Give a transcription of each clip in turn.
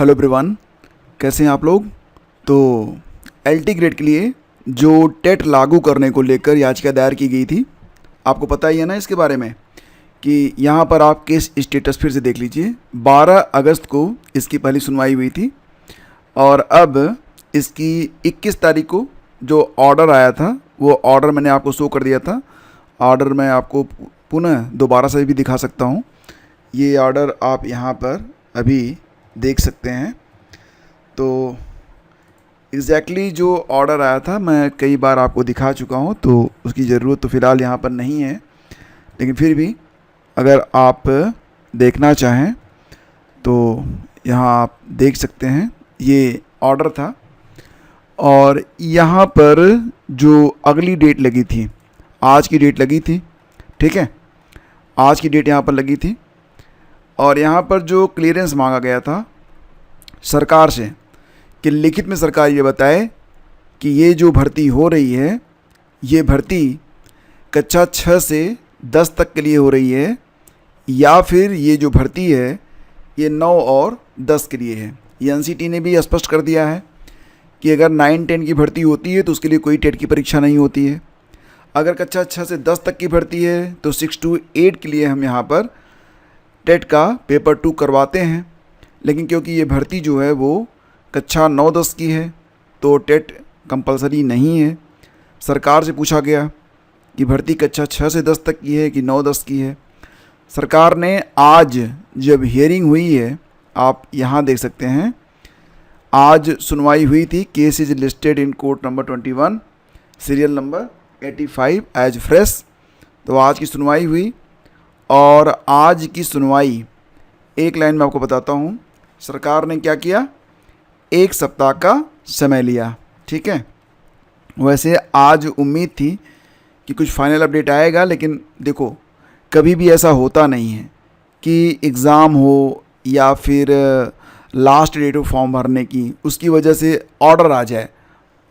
Hello everyone, कैसे हैं आप लोग। तो एलटी ग्रेड के लिए जो टेट लागू करने को लेकर याचिका दायर की गई थी, आपको पता ही है ना इसके बारे में कि यहाँ पर आप केस स्टेटस फिर से देख लीजिए। 12 अगस्त को इसकी पहली सुनवाई हुई थी और अब इसकी 21 तारीख को जो ऑर्डर आया था वो ऑर्डर मैंने आपको शो कर दिया था। ऑर्डर मैं आपको पुनः दोबारा से भी दिखा सकता हूँ। ये ऑर्डर आप यहाँ पर अभी देख सकते हैं। तो एग्जैक्टली जो ऑर्डर आया था मैं कई बार आपको दिखा चुका हूँ, तो उसकी ज़रूरत तो फ़िलहाल यहाँ पर नहीं है, लेकिन फिर भी अगर आप देखना चाहें तो यहाँ आप देख सकते हैं। ये ऑर्डर था और यहाँ पर जो अगली डेट लगी थी, आज की डेट लगी थी, ठीक है, आज की डेट यहाँ पर लगी थी और यहाँ पर जो क्लियरेंस मांगा गया था सरकार से कि लिखित में सरकार ये बताए कि ये जो भर्ती हो रही है ये भर्ती कक्षा 6 से 10 तक के लिए हो रही है या फिर ये जो भर्ती है ये 9 और 10 के लिए है। ये एनसीटी ने भी स्पष्ट कर दिया है कि अगर 9-10 की भर्ती होती है तो उसके लिए कोई टेट की परीक्षा नहीं होती है। अगर कक्षा 6 से 10 तक की भर्ती है तो 6 to 8 के लिए हम यहाँ पर टेट का पेपर 2 करवाते हैं। लेकिन क्योंकि ये भर्ती जो है वो कक्षा 9-10 की है तो टेट कंपलसरी नहीं है। सरकार से पूछा गया कि भर्ती कक्षा 6 से 10 तक की है कि 9-10 की है। सरकार ने आज जब हियरिंग हुई है, आप यहाँ देख सकते हैं, आज सुनवाई हुई थी। Case is listed in court number 21 serial number 85 as fresh. तो आज की सुनवाई हुई और आज की सुनवाई एक लाइन में आपको बताता हूँ। सरकार ने क्या किया, 1 सप्ताह का समय लिया, ठीक है। वैसे आज उम्मीद थी कि कुछ फाइनल अपडेट आएगा, लेकिन देखो कभी भी ऐसा होता नहीं है कि एग्ज़ाम हो या फिर लास्ट डेट हो फॉर्म भरने की, उसकी वजह से ऑर्डर आ जाए।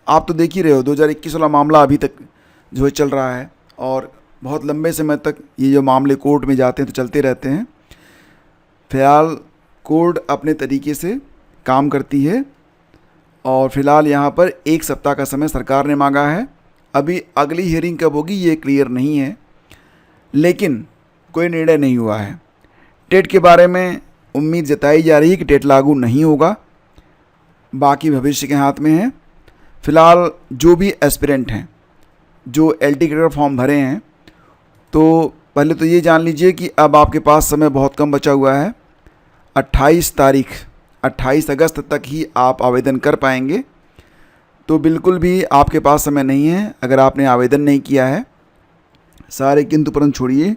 आप तो देख ही रहे हो 2021 वाला मामला अभी तक जो है चल रहा है और बहुत लंबे समय तक ये जो मामले कोर्ट में जाते हैं तो चलते रहते हैं। फ़िलहाल कोर्ट अपने तरीके से काम करती है और फ़िलहाल यहाँ पर 1 सप्ताह का समय सरकार ने मांगा है। अभी अगली हियरिंग कब होगी ये क्लियर नहीं है, लेकिन कोई निर्णय नहीं हुआ है। टेट के बारे में उम्मीद जताई जा रही है कि टेट लागू नहीं होगा, बाकी भविष्य के हाथ में है। फ़िलहाल जो भी एस्पिरेंट हैं जो एलटी ग्रेड का फॉर्म भरे हैं, तो पहले तो ये जान लीजिए कि अब आपके पास समय बहुत कम बचा हुआ है। 28 अगस्त तक ही आप आवेदन कर पाएंगे, तो बिल्कुल भी आपके पास समय नहीं है। अगर आपने आवेदन नहीं किया है, सारे किंतु परंतु छोड़िए,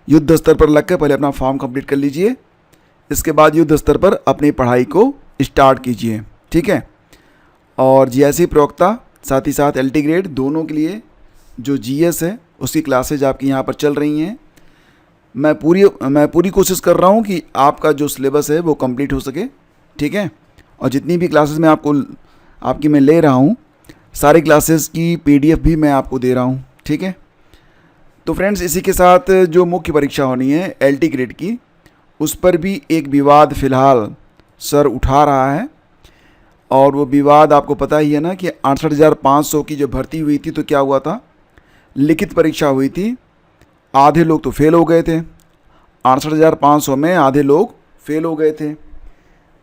युद्ध स्तर पर लगकर पहले अपना फॉर्म कंप्लीट कर लीजिए। इसके बाद युद्ध स्तर पर अपनी पढ़ाई को स्टार्ट कीजिए, ठीक है। और जीएसई प्रवक्ता साथ ही साथ एलटी ग्रेड दोनों के लिए जो जीएस है उसकी क्लासेज आपकी यहाँ पर चल रही हैं। मैं पूरी कोशिश कर रहा हूँ कि आपका जो सिलेबस है वो कंप्लीट हो सके, ठीक है। और जितनी भी क्लासेस मैं आपकी मैं ले रहा हूँ, सारी क्लासेस की पीडीएफ भी मैं आपको दे रहा हूँ, ठीक है। तो फ्रेंड्स, इसी के साथ जो मुख्य परीक्षा होनी है एलटी ग्रेड की, उस पर भी एक विवाद फ़िलहाल सर उठा रहा है। और वो विवाद आपको पता ही है ना कि 68,500 की जो भर्ती हुई थी तो क्या हुआ था, लिखित परीक्षा हुई थी, आधे लोग तो फेल हो गए थे। 68,500 में आधे लोग फेल हो गए थे,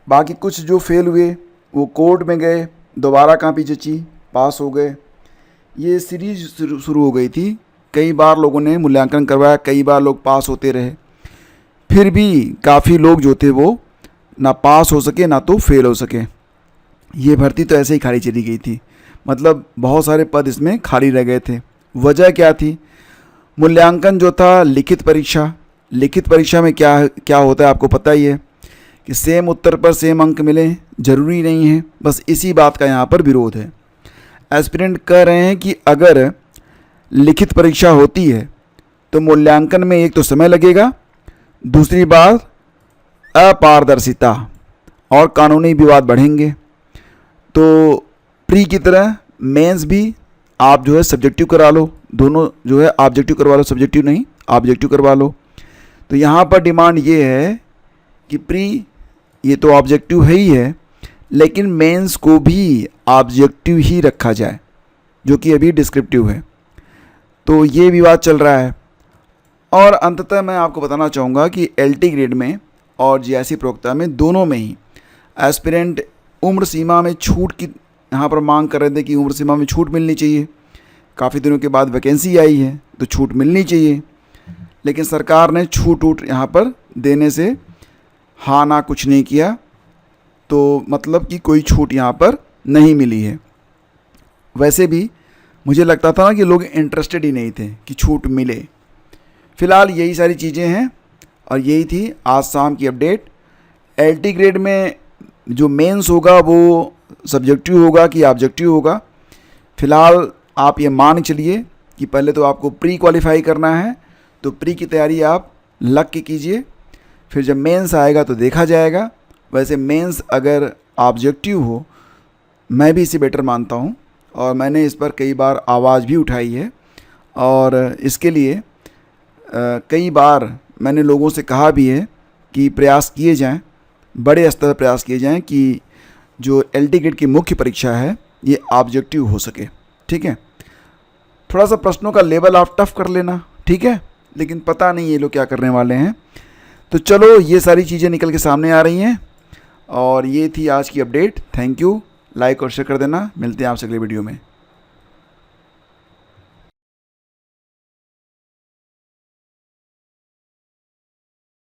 बाकी कुछ जो फेल हुए वो कोर्ट में गए, दोबारा कॉपी जची, पास हो गए। ये सीरीज शुरू हो गई थी। कई बार लोगों ने मूल्यांकन करवाया, कई बार लोग पास होते रहे, फिर भी काफ़ी लोग जो थे वो ना पास हो सके ना तो फेल हो सके। ये भर्ती तो ऐसे ही खाली चली गई थी, मतलब बहुत सारे पद इसमें खाली रह गए थे। वजह क्या थी, मूल्यांकन जो था लिखित परीक्षा में क्या होता है आपको पता ही है कि सेम उत्तर पर सेम अंक मिले, ज़रूरी नहीं है। बस इसी बात का यहाँ पर विरोध है। एस्पिरेंट कह रहे हैं कि अगर लिखित परीक्षा होती है तो मूल्यांकन में एक तो समय लगेगा, दूसरी बात अपारदर्शिता और कानूनी विवाद बढ़ेंगे। तो प्री की तरह मेंस भी आप जो है सब्जेक्टिव करा लो, दोनों जो है ऑब्जेक्टिव करवा लो, सब्जेक्टिव नहीं ऑब्जेक्टिव करवा लो। तो यहाँ पर डिमांड ये है कि प्री ये तो ऑब्जेक्टिव है ही है, लेकिन मेंस को भी ऑब्जेक्टिव ही रखा जाए, जो कि अभी डिस्क्रिप्टिव है। तो ये विवाद चल रहा है। और अंततः मैं आपको बताना चाहूँगा कि एलटी ग्रेड में और जीआईसी प्रवक्ता में दोनों में ही एस्पिरेंट उम्र सीमा में छूट की यहाँ पर मांग कर रहे थे कि उम्र सीमा में छूट मिलनी चाहिए। काफ़ी दिनों के बाद वैकेंसी आई है तो छूट मिलनी चाहिए, लेकिन सरकार ने छूट यहाँ पर देने से हाँ ना कुछ नहीं किया, तो मतलब कि कोई छूट यहाँ पर नहीं मिली है। वैसे भी मुझे लगता था ना कि लोग इंटरेस्टेड ही नहीं थे कि छूट मिले। फ़िलहाल यही सारी चीज़ें हैं और यही थी आज शाम की अपडेट। एलटी ग्रेड में जो मेंस होगा वो सब्जेक्टिव होगा कि ऑब्जेक्टिव होगा, फ़िलहाल आप ये मान चलिए कि पहले तो आपको प्री क्वालिफाई करना है, तो प्री की तैयारी आप लग के कीजिए, फिर जब मेंस आएगा तो देखा जाएगा। वैसे मेंस अगर ऑब्जेक्टिव हो, मैं भी इसे बेटर मानता हूँ और मैंने इस पर कई बार आवाज़ भी उठाई है और इसके लिए कई बार मैंने लोगों से कहा भी है कि प्रयास किए जाएं, बड़े स्तर पर प्रयास किए जाएं कि जो एलटी ग्रेड की मुख्य परीक्षा है ये ऑब्जेक्टिव हो सके। ठीक है, थोड़ा सा प्रश्नों का लेवल आप टफ कर लेना, ठीक है, लेकिन पता नहीं ये लोग क्या करने वाले हैं। तो चलो, ये सारी चीज़ें निकल के सामने आ रही हैं और ये थी आज की अपडेट। थैंक यू, लाइक और शेयर कर देना। मिलते हैं आपसे अगले वीडियो में।